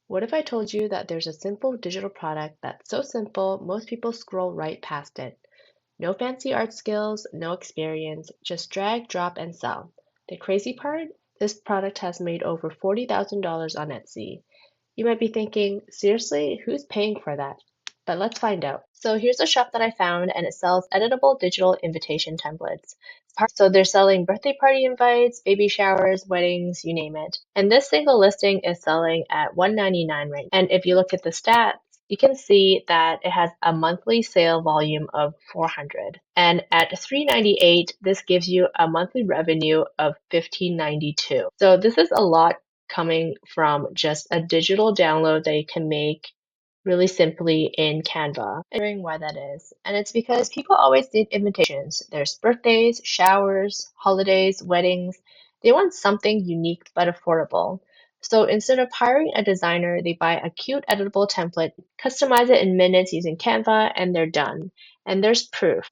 What if I told you that there's a simple digital product that's so simple, most people scroll right past it? No fancy art skills, no experience, just drag, drop, and sell. The crazy part? This product has made over $40,000 on Etsy. You might be thinking, seriously, who's paying for that? But let's find out. So here's a shop that I found, and it sells editable digital invitation templates. So they're selling birthday party invites, baby showers, weddings, you name it. And this single listing is selling at $199 right now. And if you look at the stats, you can see that it has a monthly sale volume of 400. And at $398, this gives you a monthly revenue of $15.92. So this is a lot coming from just a digital download that you can make really simply in Canva. And wondering why that is. And it's because people always need invitations. There's birthdays, showers, holidays, weddings. They want something unique but affordable. So instead of hiring a designer, they buy a cute editable template, customize it in minutes using Canva, and they're done. And there's proof.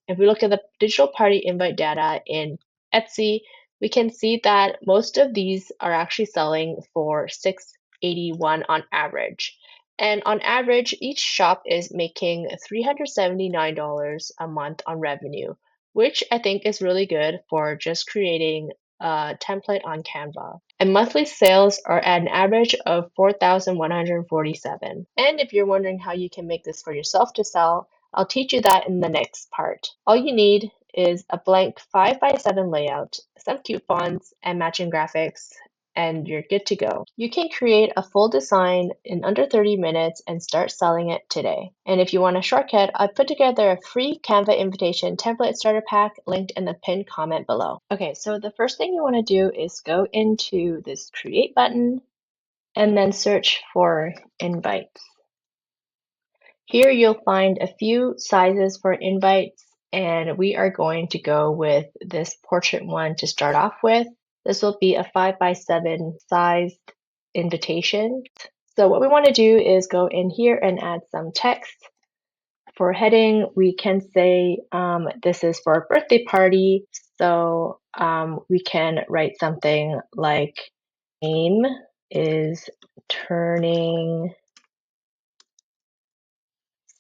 If we look at the digital party invite data in Etsy, we can see that most of these are actually selling for $681 on average. And on average, each shop is making $379 a month on revenue, which I think is really good for just creating a template on Canva. And monthly sales are at an average of 4,147. And if you're wondering how you can make this for yourself to sell, I'll teach you that in the next part. All you need is a blank 5x7 layout, some cute fonts, and matching graphics, and you're good to go. You can create a full design in under 30 minutes and start selling it today. And if you want a shortcut, I've put together a free Canva invitation template starter pack linked in the pinned comment below. Okay, so the first thing you want to do is go into this create button and then search for invites. Here you'll find a few sizes for invites, and we are going to go with this portrait one to start off with. This will be a 5x7 sized invitation. So what we want to do is go in here and add some text. For heading, we can say this is for a birthday party. So we can write something like name is turning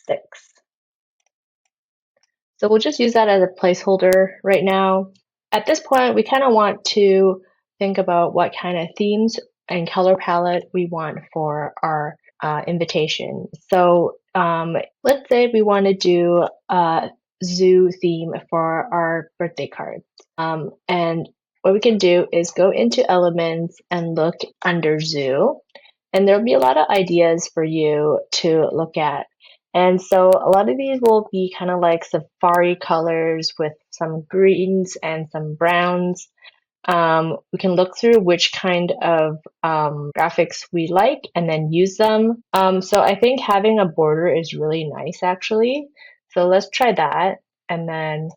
6. So we'll just use that as a placeholder right now. At this point, we kind of want to think about what kind of themes and color palette we want for our invitation. So let's say we want to do a zoo theme for our birthday cards. And what we can do is go into elements and look under zoo. And there'll be a lot of ideas for you to look at. And so a lot of these will be kind of like safari colors with some greens and some browns. We can look through which kind of graphics we like and then use them. So I think having a border is really nice actually. So let's try that. And then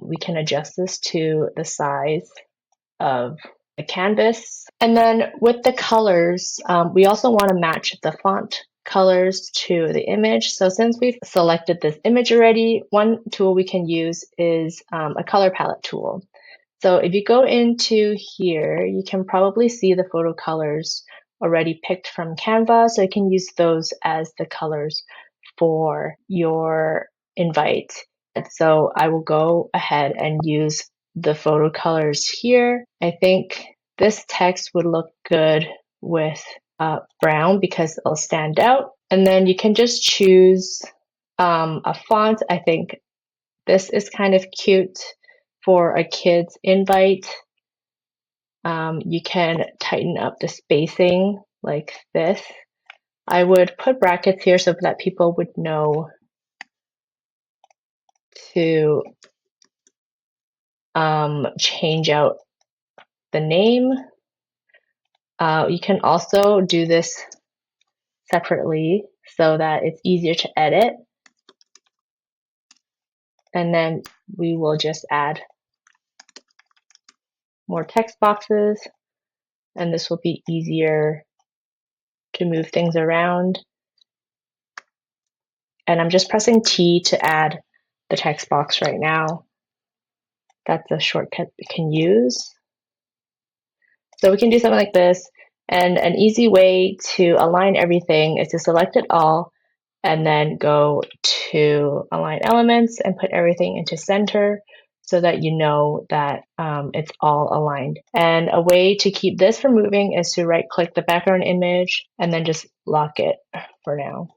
we can adjust this to the size of the canvas. And then with the colors, we also want to match the font colors to the image. So since we've selected this image already, one tool we can use is a color palette tool. So if you go into here, you can probably see the photo colors already picked from Canva. So you can use those as the colors for your invite. So I will go ahead and use the photo colors here. I think this text would look good with brown because it'll stand out. And then you can just choose a font. I think this is kind of cute for a kid's invite. You can tighten up the spacing like this. I would put brackets here so that people would know to change out the name. You can also do this separately so that it's easier to edit. And then we will just add more text boxes, and this will be easier to move things around. And I'm just pressing T to add the text box right now. That's a shortcut we can use. So we can do something like this, And an easy way to align everything is to select it all and then go to align elements and put everything into center so that you know that it's all aligned. And a way to keep this from moving is to right click the background image and then just lock it for now.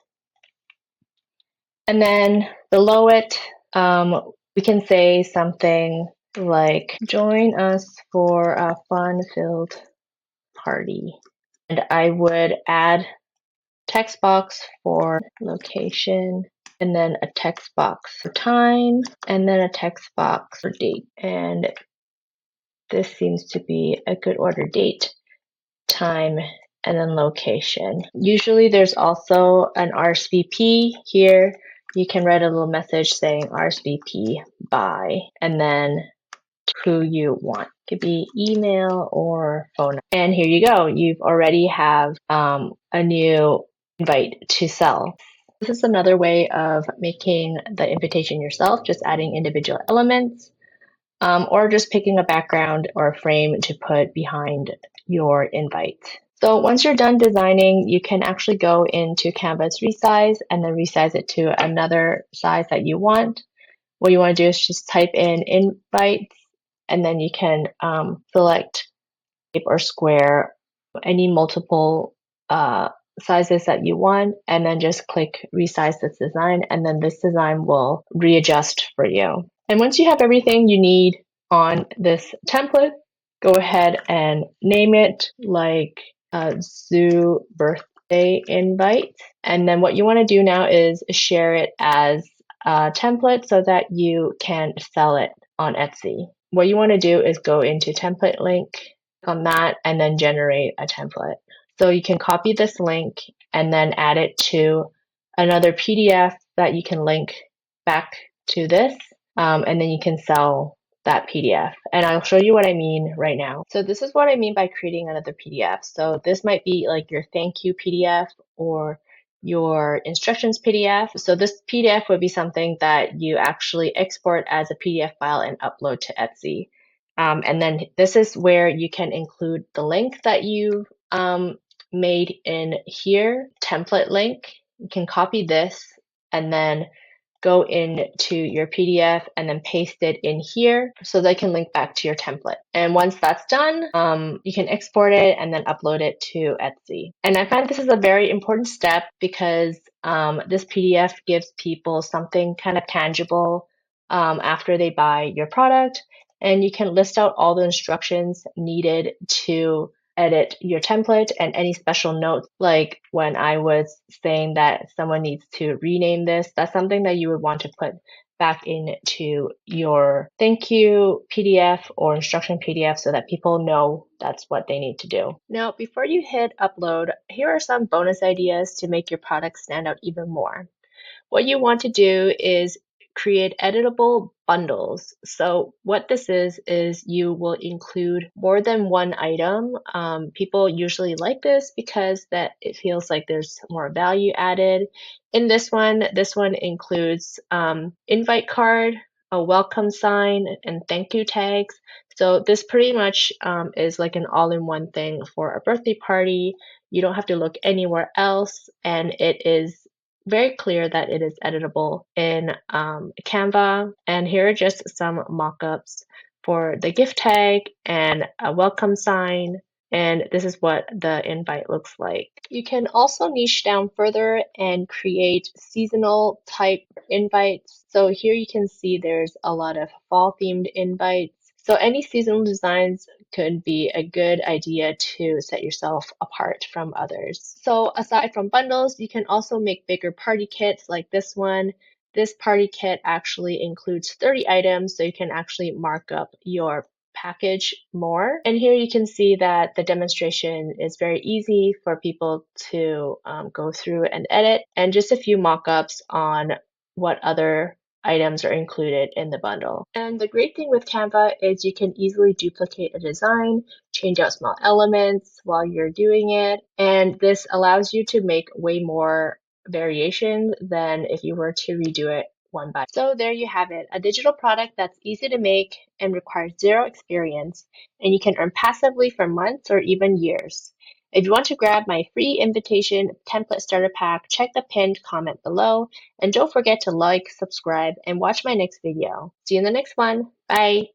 And then below it, we can say something like, join us for a fun-filled party. And I would add text box for location, and then a text box for time, and then a text box for date. And this seems to be a good order: date, time, and then location. Usually there's also an RSVP here. You can write a little message saying RSVP by, and then who you want. It could be email or phone. And here you go. You've already have a new invite to sell. This is another way of making the invitation yourself, just adding individual elements, or just picking a background or a frame to put behind your invite. So once you're done designing, you can actually go into Canva's resize and then resize it to another size that you want. What you want to do is just type in invite, and then you can select shape or square, any multiple sizes that you want, and then just click resize this design, and then this design will readjust for you. And once you have everything you need on this template, go ahead and name it like Zoo birthday invite. And then what you want to do now is share it as a template so that you can sell it on Etsy. What you want to do is go into template link on that and then generate a template. So you can copy this link and then add it to another PDF that you can link back to this, and then you can sell that PDF. And I'll show you what I mean right now. So this is what I mean by creating another PDF. So this might be like your thank you PDF or your instructions PDF. So this PDF would be something that you actually export as a PDF file and upload to Etsy. And then this is where you can include the link that you've made in here, template link. You can copy this and then go into your PDF and then paste it in here so they can link back to your template. And once that's done, you can export it and then upload it to Etsy. And I find this is a very important step because this PDF gives people something kind of tangible after they buy your product. And you can list out all the instructions needed to edit your template and any special notes. Like when I was saying that someone needs to rename this, that's something that you would want to put back into your thank you PDF or instruction PDF so that people know that's what they need to do. Now, before you hit upload, here are some bonus ideas to make your product stand out even more. What you want to do is create editable bundles. So what this is you will include more than one item. People usually like this because that it feels like there's more value added. In this one includes invite card, a welcome sign, and thank you tags. So this pretty much is like an all-in-one thing for a birthday party. You don't have to look anywhere else, and it is very clear that it is editable in Canva. And here are just some mock-ups for the gift tag and a welcome sign. And this is what the invite looks like. You can also niche down further and create seasonal type invites. So here you can see there's a lot of fall themed invites. So any seasonal designs could be a good idea to set yourself apart from others. So aside from bundles, you can also make bigger party kits like this one. This party kit actually includes 30 items, so you can actually mark up your package more. And here you can see that the demonstration is very easy for people to go through and edit, and just a few mock-ups on what other items are included in the bundle. And the great thing with Canva is you can easily duplicate a design, change out small elements while you're doing it, and this allows you to make way more variation than if you were to redo it one by. So there you have it, a digital product that's easy to make and requires zero experience, and you can earn passively for months or even years. If you want to grab my free invitation template starter pack, check the pinned comment below. And don't forget to like, subscribe, and watch my next video. See you in the next one. Bye.